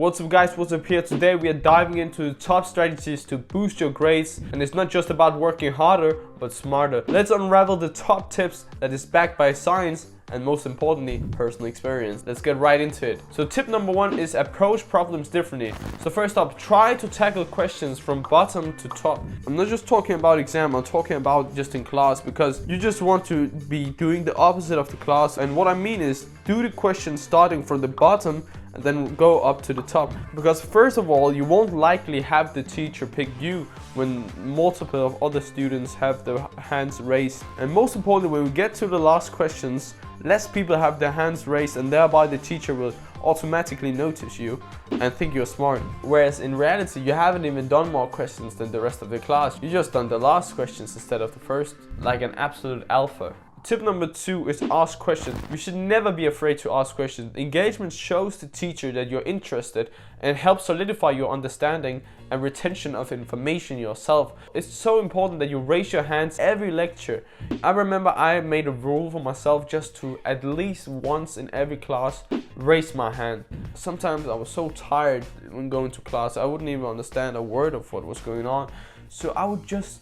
What's up guys, what's up here? Today we are diving into the top strategies to boost your grades, and it's not just about working harder but smarter. Let's unravel the top tips that is backed by science and most importantly, personal experience. Let's get right into it. So tip number 1 is approach problems differently. So first up, try to tackle questions from bottom to top. I'm not just talking about exam, I'm talking about just in class, because you just want to be doing the opposite of the class. And what I mean is, do the questions starting from the bottom and then go up to the top, because first of all, you won't likely have the teacher pick you when multiple of other students have their hands raised. And most importantly, when we get to the last questions, less people have their hands raised, and thereby the teacher will automatically notice you and think you're smart. Whereas in reality, you haven't even done more questions than the rest of the class. You just done the last questions instead of the first, like an absolute alpha. Tip number 2 is ask questions. You should never be afraid to ask questions. Engagement shows the teacher that you're interested and helps solidify your understanding and retention of information yourself. It's so important that you raise your hands every lecture. I remember I made a rule for myself just to at least once in every class raise my hand. Sometimes I was so tired when going to class, I wouldn't even understand a word of what was going on. So I would just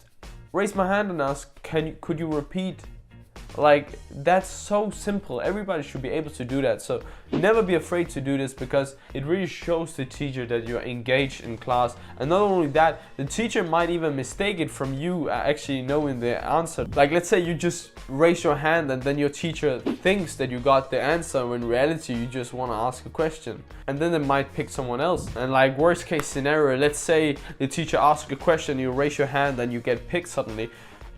raise my hand and ask, could you repeat? Like, that's so simple. Everybody should be able to do that. So never be afraid to do this, because it really shows the teacher that you're engaged in class. And not only that, the teacher might even mistake it from you actually knowing the answer. Like, let's say you just raise your hand and then your teacher thinks that you got the answer, when in reality you just want to ask a question. And then they might pick someone else. And like, worst case scenario, let's say the teacher asks a question, you raise your hand and you get picked suddenly.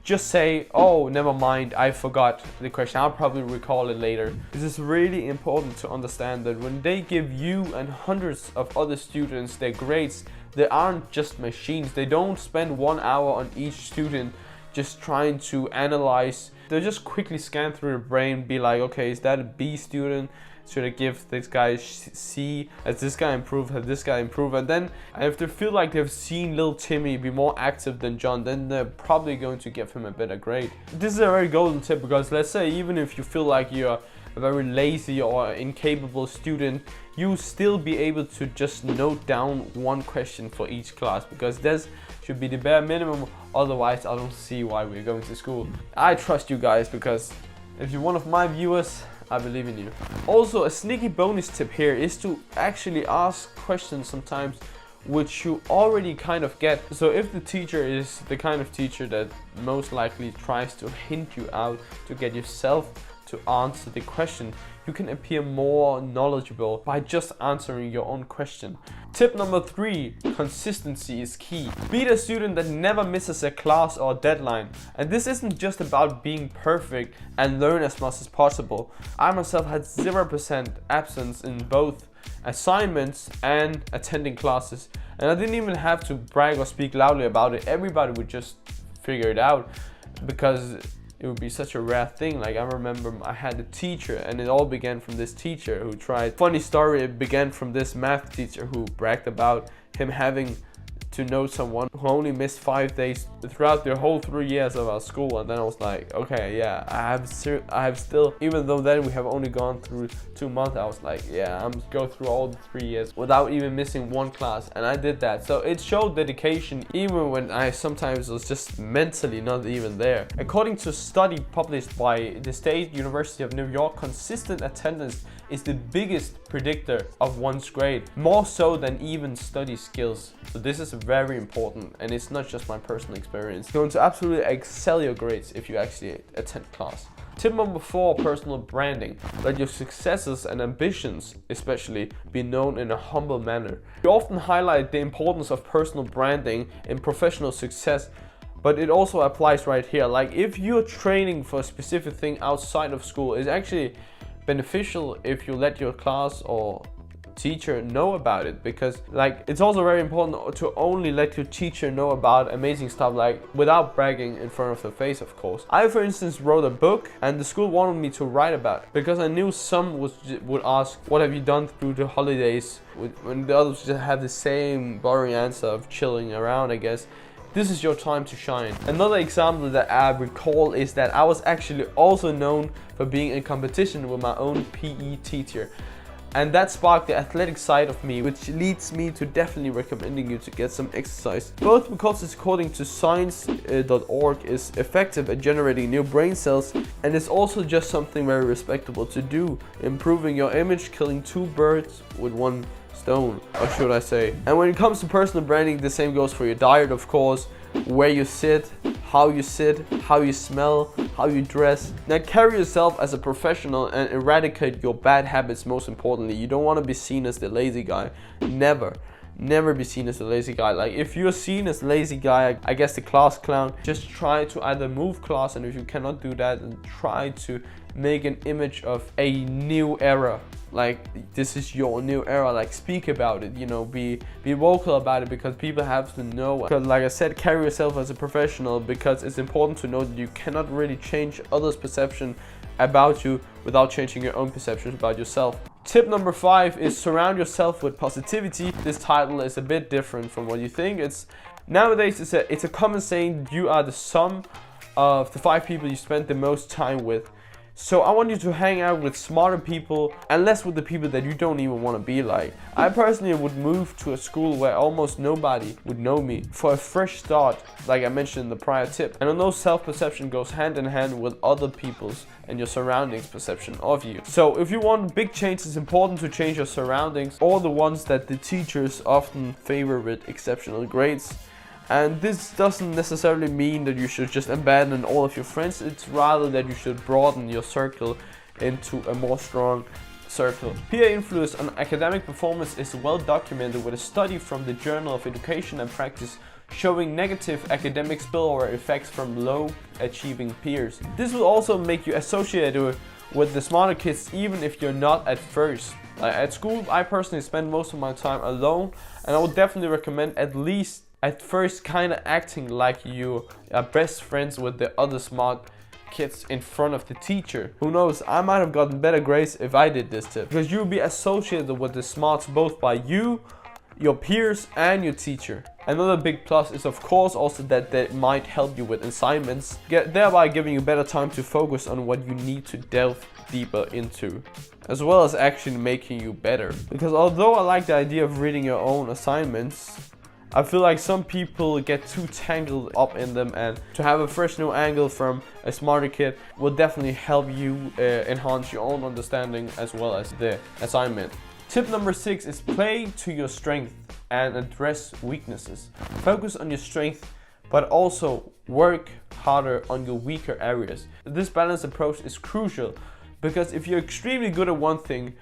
Just say, oh, never mind, I forgot the question, I'll probably recall it later. This is really important to understand, that when they give you and hundreds of other students their grades, they aren't just machines. They don't spend 1 hour on each student just trying to analyze. They'll just quickly scan through the brain, be like, okay, is that a B student? Should I give this guy C? Has this guy improved? Has this guy improved? And then if they feel like they've seen little Timmy be more active than John, then they're probably going to give him a better grade. This is a very golden tip, because let's say even if you feel like you're a very lazy or incapable student, you still be able to just note down one question for each class, because this should be the bare minimum. Otherwise, I don't see why we're going to school. I trust you guys, because if you're one of my viewers, I believe in you. Also, a sneaky bonus tip here is to actually ask questions sometimes which you already kind of get. So if the teacher is the kind of teacher that most likely tries to hint you out to get yourself to answer the question, you can appear more knowledgeable by just answering your own question. Tip number 3, consistency is key. Be the student that never misses a class or deadline. And this isn't just about being perfect and learn as much as possible. I myself had 0% absence in both assignments and attending classes. And I didn't even have to brag or speak loudly about it. Everybody would just figure it out, because it would be such a rare thing. Like, I remember I had a teacher, and it all began from this teacher who tried. Funny story, it began from this math teacher who bragged about him having to know someone who only missed 5 days throughout the whole 3 years of our school. And then I was like, okay, yeah, I have still, even though then we have only gone through 2 months, I was like, yeah, I'm go through all the 3 years without even missing one class. And I did that. So it showed dedication, even when I sometimes was just mentally not even there. According to a study published by the State University of New York, consistent attendance is the biggest predictor of one's grade, more so than even study skills. So this is very important, and it's not just my personal experience. You're going to absolutely excel your grades if you actually attend class. Tip number 4, personal branding. Let your successes and ambitions especially be known in a humble manner. You often highlight the importance of personal branding in professional success, but it also applies right here. Like, if you're training for a specific thing outside of school, it's actually beneficial if you let your class or teacher know about it, because like, it's also very important to only let your teacher know about amazing stuff, like without bragging in front of their face, of course. I, for instance, wrote a book, and the school wanted me to write about it, because I knew some would ask, what have you done through the holidays, when the others just have the same boring answer of chilling around, I guess. This is your time to shine. Another example that I recall is that I was actually also known for being in competition with my own PE teacher. And that sparked the athletic side of me, which leads me to definitely recommending you to get some exercise. Both because it's, according to science.org, is effective at generating new brain cells, and it's also just something very respectable to do, improving your image, killing two birds with one stone, or should I say. And when it comes to personal branding, the same goes for your diet, of course. Where you sit, how you smell, how you dress. Now carry yourself as a professional and eradicate your bad habits. Most importantly, you don't want to be seen as the lazy guy. Never be seen as the lazy guy. Like, if you're seen as lazy guy, I guess the class clown, just try to either move class, and if you cannot do that, then try to make an image of a new era. Like, this is your new era. Like, speak about it, you know, be vocal about it, because people have to know. Because like I said, carry yourself as a professional, because it's important to know that you cannot really change others' perception about you without changing your own perceptions about yourself. Tip number 5 is surround yourself with positivity. This title is a bit different from what you think. Nowadays it's a common saying, you are the sum of the 5 people you spend the most time with. So I want you to hang out with smarter people and less with the people that you don't even want to be like. I personally would move to a school where almost nobody would know me, for a fresh start, like I mentioned in the prior tip. And I know self-perception goes hand in hand with other people's and your surroundings' perception of you. So if you want big change, it's important to change your surroundings, or the ones that the teachers often favor with exceptional grades. And this doesn't necessarily mean that you should just abandon all of your friends. It's rather that you should broaden your circle into a more strong circle. Peer influence on academic performance is well documented with a study from the Journal of Education and Practice showing negative academic spillover effects from low achieving peers. This will also make you associated with the smarter kids, even if you're not at first. At school, I personally spend most of my time alone, and I would definitely recommend at least at first kind of acting like you are best friends with the other smart kids in front of the teacher. Who knows, I might have gotten better grades if I did this tip, because you'll be associated with the smarts both by you, your peers, and your teacher. Another big plus is of course also that they might help you with assignments, thereby giving you better time to focus on what you need to delve deeper into, as well as actually making you better. Because although I like the idea of reading your own assignments, I feel like some people get too tangled up in them, and to have a fresh new angle from a smarter kid will definitely help you enhance your own understanding as well as the assignment. Tip number 6 is play to your strength and address weaknesses. Focus on your strength, but also work harder on your weaker areas. This balanced approach is crucial, because if you're extremely good at one thing,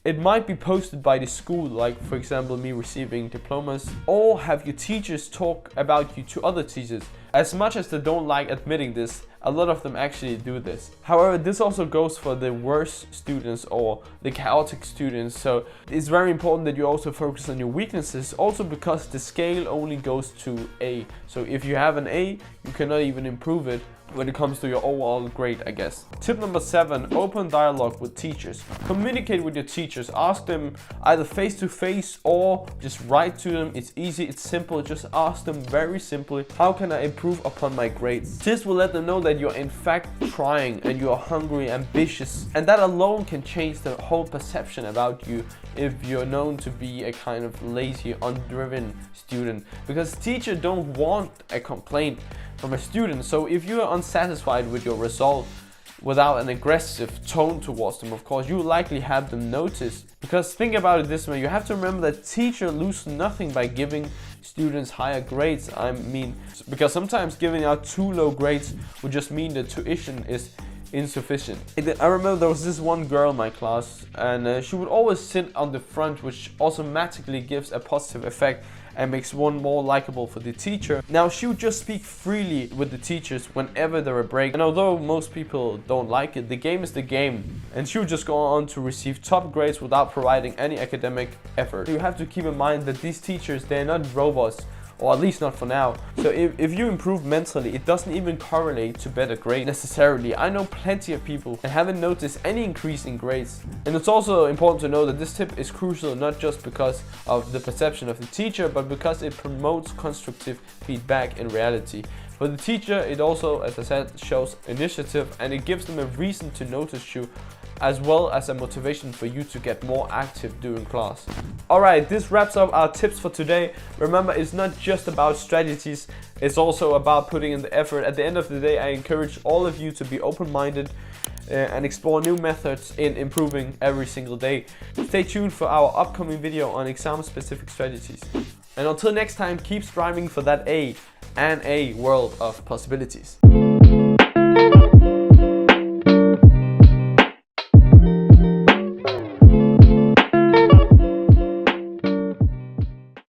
it might be posted by the school, like for example me receiving diplomas, or have your teachers talk about you to other teachers. As much as they don't like admitting this, a lot of them actually do this. However, this also goes for the worst students or the chaotic students, so it's very important that you also focus on your weaknesses, also because the scale only goes to A. So if you have an A, you cannot even improve it when it comes to your overall grade, I guess. Tip number 7, open dialogue with teachers. Communicate with your teachers. Ask them either face to face or just write to them. It's easy, it's simple. Just ask them very simply, how can I improve upon my grades? This will let them know that you're in fact trying and you're hungry, ambitious, and that alone can change the whole perception about you if you're known to be a kind of lazy, undriven student. Because teachers don't want a complaint from a student. So if you are unsatisfied with your result without an aggressive tone towards them, of course, you will likely have them notice. Because think about it this way, you have to remember that teachers lose nothing by giving students higher grades. I mean, because sometimes giving out too low grades would just mean the tuition is insufficient. I remember there was this one girl in my class, and she would always sit on the front, which automatically gives a positive effect and makes one more likable for the teacher. Now, she would just speak freely with the teachers whenever there were breaks, and although most people don't like it, the game is the game, and she would just go on to receive top grades without providing any academic effort. You have to keep in mind that these teachers, they're not robots, or at least not for now. So if you improve mentally, it doesn't even correlate to better grades necessarily. I know plenty of people that haven't noticed any increase in grades. And it's also important to know that this tip is crucial not just because of the perception of the teacher, but because it promotes constructive feedback in reality. For the teacher, it also, as I said, shows initiative, and it gives them a reason to notice you as well as a motivation for you to get more active during class. Alright, this wraps up our tips for today. Remember, it's not just about strategies, it's also about putting in the effort. At the end of the day, I encourage all of you to be open-minded and explore new methods in improving every single day. Stay tuned for our upcoming video on exam-specific strategies. And until next time, keep striving for that A and a world of possibilities.